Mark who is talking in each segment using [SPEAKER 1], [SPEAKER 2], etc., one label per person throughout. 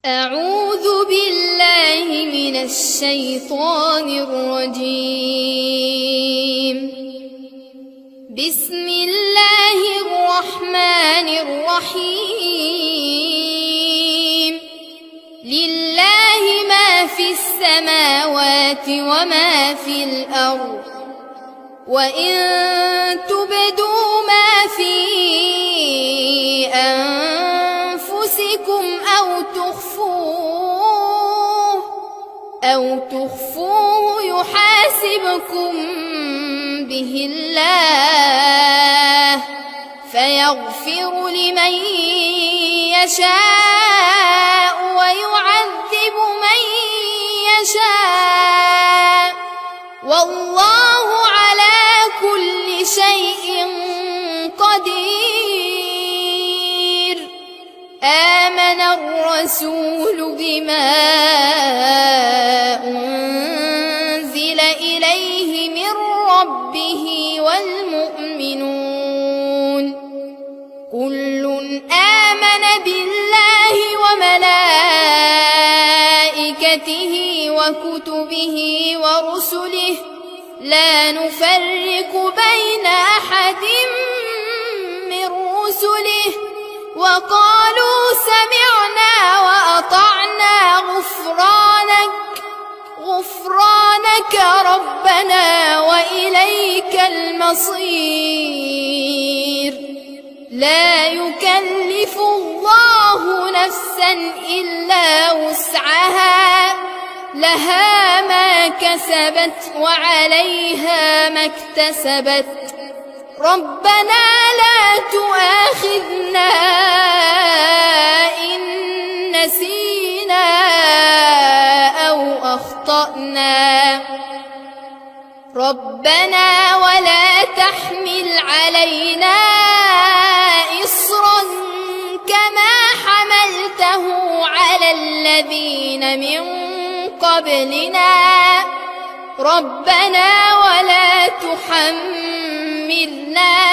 [SPEAKER 1] أعوذ بالله من الشيطان الرجيم. بسم الله الرحمن الرحيم. لله ما في السماوات وما في الأرض، وإن تبدوا ما في أنفسكم أو تخفوه يحاسبكم به الله، فيغفر لمن يشاء ويعذب من يشاء، والله على كل شيء قدير. آمن الرسول بما أنزل إليه من ربه والمؤمنون كل آمن بالله وملائكته وكتبه ورسله لا نفرق بين أحد من رسله، وقالوا سمعنا وأطعنا غفرانك ربنا وإليك المصير. لا يكلف الله نفسا إلا وسعها، لها ما كسبت وعليها ما اكتسبت. ربنا لا تؤاخذنا إن نسينا أو أخطأنا، ربنا ولا تحمل علينا إصرا كما حملته على الذين من قبلنا، ربنا ولا تحملنا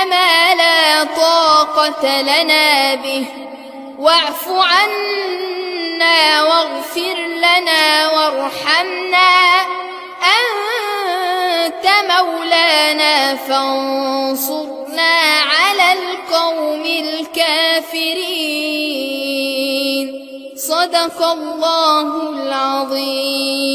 [SPEAKER 1] ما لا طاقة لنا به، واعف عنا واغفر لنا وارحمنا، أنت مولانا فانصرنا على القوم الكافرين. صدق الله العظيم.